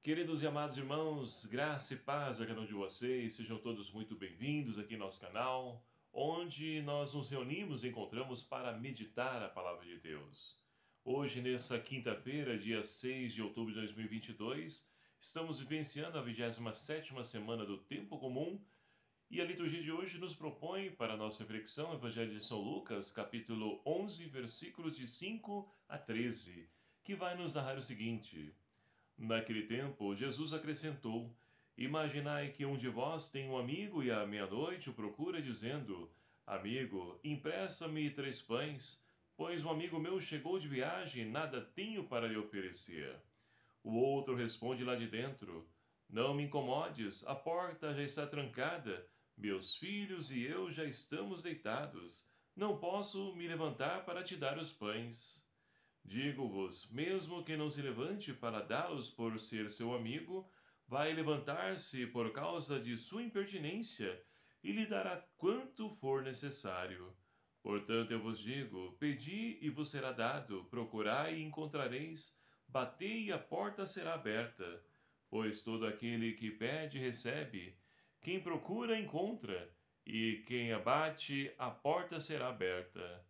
Queridos e amados irmãos, graça e paz a cada um de vocês, sejam todos muito bem-vindos aqui em nosso canal, onde nós nos reunimos e encontramos para meditar a palavra de Deus. Hoje, nessa quinta-feira, dia 6 de outubro de 2022, estamos vivenciando a 27ª semana do Tempo Comum e a liturgia de hoje nos propõe para a nossa reflexão o Evangelho de São Lucas, capítulo 11, versículos de 5 a 13, que vai nos narrar o seguinte: Naquele tempo, Jesus acrescentou: Imaginai que um de vós tem um amigo e à meia-noite o procura, dizendo: Amigo, empresta-me 3 pães, pois um amigo meu chegou de viagem e nada tenho para lhe oferecer. O outro responde lá de dentro: Não me incomodes, a porta já está trancada, meus filhos e eu já estamos deitados. Não posso me levantar para te dar os pães. Digo-vos, mesmo que não se levante para dá-los por ser seu amigo, vai levantar-se por causa de sua impertinência e lhe dará quanto for necessário. Portanto, eu vos digo: pedi e vos será dado, procurai e encontrareis, batei e a porta será aberta. Pois todo aquele que pede, recebe, quem procura, encontra, e quem abate, a porta será aberta.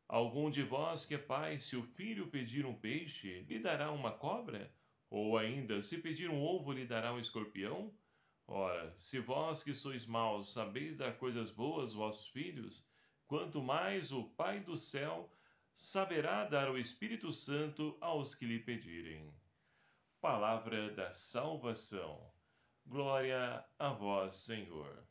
Algum de vós que é pai, se o filho pedir um peixe, lhe dará uma cobra? Ou ainda, se pedir um ovo, lhe dará um escorpião? Ora, se vós que sois maus sabeis dar coisas boas aos vossos filhos, quanto mais o Pai do céu saberá dar o Espírito Santo aos que lhe pedirem. Palavra da salvação. Glória a vós, Senhor.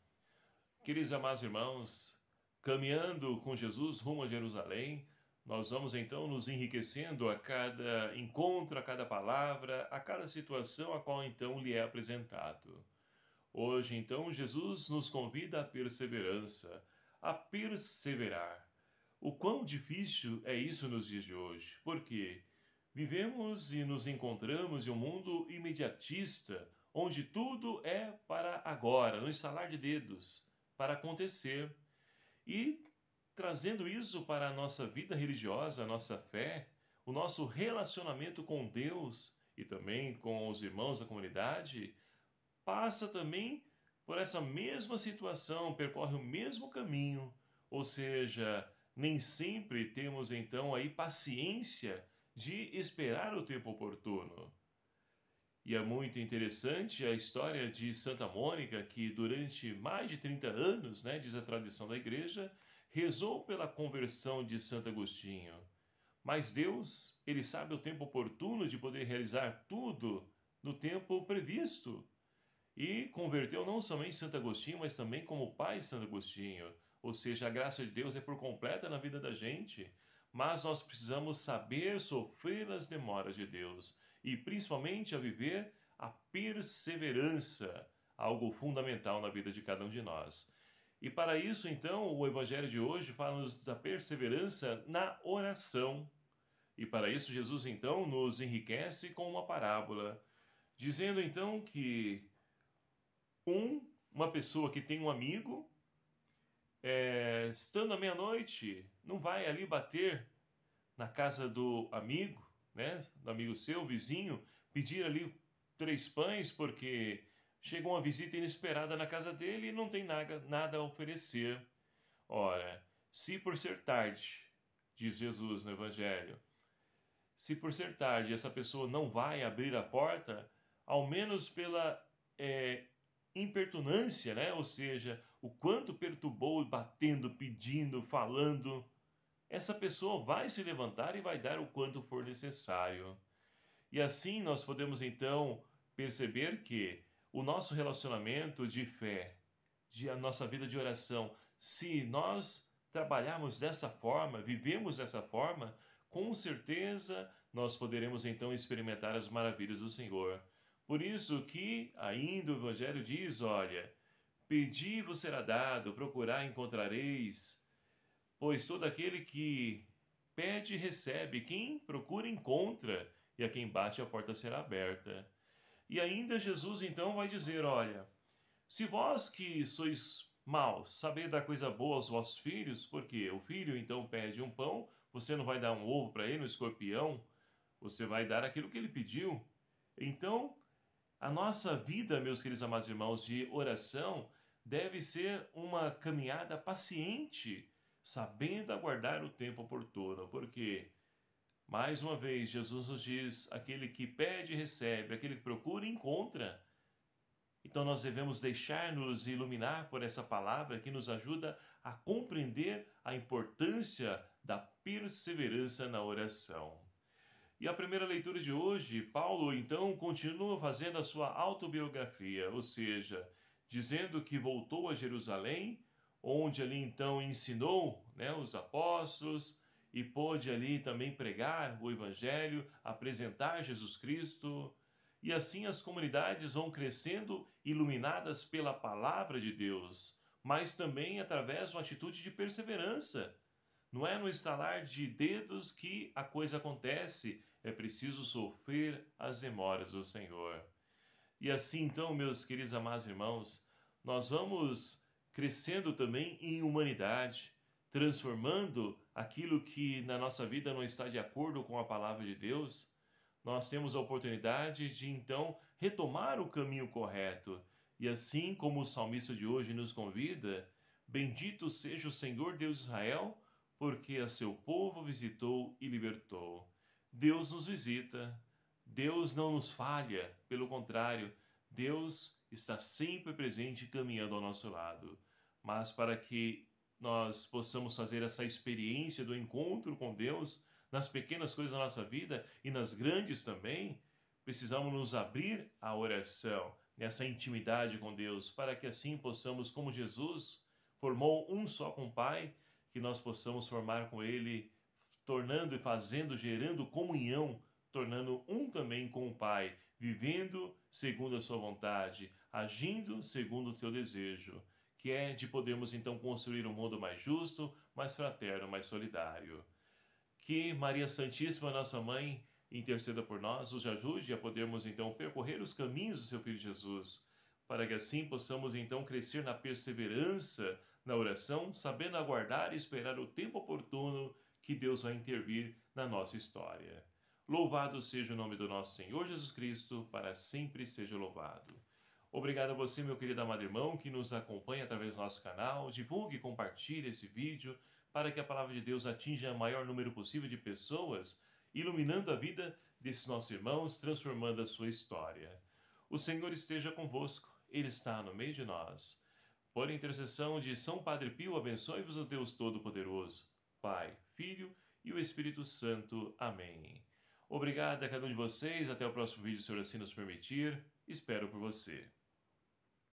Queridos amados irmãos, caminhando com Jesus rumo a Jerusalém, nós vamos então nos enriquecendo a cada encontro, a cada palavra, a cada situação a qual então lhe é apresentado. Hoje, então, Jesus nos convida à perseverança, a perseverar. O quão difícil é isso nos dias de hoje, porque vivemos e nos encontramos em um mundo imediatista, onde tudo é para agora, no estalar de dedos, para acontecer. E trazendo isso para a nossa vida religiosa, a nossa fé, o nosso relacionamento com Deus e também com os irmãos da comunidade, passa também por essa mesma situação, percorre o mesmo caminho, ou seja, nem sempre temos então aí paciência de esperar o tempo oportuno. E é muito interessante a história de Santa Mônica, que durante mais de 30 anos, né, diz a tradição da igreja, rezou pela conversão de Santo Agostinho. Mas Deus, ele sabe o tempo oportuno de poder realizar tudo no tempo previsto. E converteu não somente Santo Agostinho, mas também como pai Santo Agostinho. Ou seja, a graça de Deus é por completa na vida da gente, mas nós precisamos saber sofrer as demoras de Deus e principalmente a viver a perseverança, algo fundamental na vida de cada um de nós. E para isso, então, o evangelho de hoje fala-nos da perseverança na oração. E para isso, Jesus, então, nos enriquece com uma parábola, dizendo, então, que uma pessoa que tem um amigo, estando à meia-noite, não vai ali bater na casa do amigo, né, do amigo seu, vizinho, pedir ali 3 pães, porque chegou uma visita inesperada na casa dele e não tem nada a oferecer. Ora, se por ser tarde, diz Jesus no Evangelho, se por ser tarde essa pessoa não vai abrir a porta, ao menos pela impertinência, né? Ou seja, o quanto perturbou, batendo, pedindo, falando, essa pessoa vai se levantar e vai dar o quanto for necessário. E assim nós podemos então perceber que o nosso relacionamento de fé, a nossa vida de oração, se nós trabalharmos dessa forma, vivemos dessa forma, com certeza nós poderemos então experimentar as maravilhas do Senhor. Por isso que ainda o Evangelho diz, olha, pedi e vos será dado, procurar encontrareis, pois todo aquele que pede recebe, quem procura encontra, e a quem bate a porta será aberta. E ainda Jesus então vai dizer, olha, se vós que sois maus, saber dar coisa boa aos vossos filhos, porque o filho então pede um pão, você não vai dar um ovo para ele, um escorpião, você vai dar aquilo que ele pediu. Então, A nossa vida, meus queridos amados irmãos, de oração deve ser uma caminhada paciente, sabendo aguardar o tempo oportuno, porque, mais uma vez, Jesus nos diz: aquele que pede, recebe, aquele que procura, encontra. Então nós devemos deixar-nos iluminar por essa palavra que nos ajuda a compreender a importância da perseverança na oração. E a primeira leitura de hoje, Paulo então continua fazendo a sua autobiografia, ou seja, dizendo que voltou a Jerusalém, onde ali então ensinou, os apóstolos e pôde ali também pregar o evangelho, apresentar Jesus Cristo. E assim as comunidades vão crescendo iluminadas pela palavra de Deus, mas também através de uma atitude de perseverança. Não é no estalar de dedos que a coisa acontece, é preciso sofrer as demoras do Senhor. E assim, então, meus queridos amados irmãos, nós vamos crescendo também em humanidade, transformando aquilo que na nossa vida não está de acordo com a palavra de Deus. Nós temos a oportunidade de então retomar o caminho correto. E assim como o salmista de hoje nos convida, bendito seja o Senhor Deus de Israel, porque a seu povo visitou e libertou. Deus nos visita, Deus não nos falha, pelo contrário, Deus está sempre presente caminhando ao nosso lado. Mas para que nós possamos fazer essa experiência do encontro com Deus, nas pequenas coisas da nossa vida e nas grandes também, precisamos nos abrir à oração, nessa intimidade com Deus, para que assim possamos, como Jesus formou um só com o Pai, que nós possamos formar com Ele, tornando e fazendo, gerando comunhão, tornando um também com o Pai, vivendo segundo a sua vontade, agindo segundo o seu desejo, que é de podermos então construir um mundo mais justo, mais fraterno, mais solidário. Que Maria Santíssima, nossa mãe, interceda por nós, nos ajude a podermos então percorrer os caminhos do seu Filho Jesus, para que assim possamos então crescer na perseverança na oração, sabendo aguardar e esperar o tempo oportuno que Deus vai intervir na nossa história. Louvado seja o nome do nosso Senhor Jesus Cristo, para sempre seja louvado. Obrigado a você, meu querido amado irmão, que nos acompanha através do nosso canal. Divulgue e compartilhe esse vídeo para que a palavra de Deus atinja o maior número possível de pessoas, iluminando a vida desses nossos irmãos, transformando a sua história. O Senhor esteja convosco, Ele está no meio de nós. Por intercessão de São Padre Pio, abençoe-vos o Deus Todo-Poderoso, Pai, Filho e o Espírito Santo. Amém. Obrigado a cada um de vocês. Até o próximo vídeo, se o Senhor assim nos permitir. Espero por você.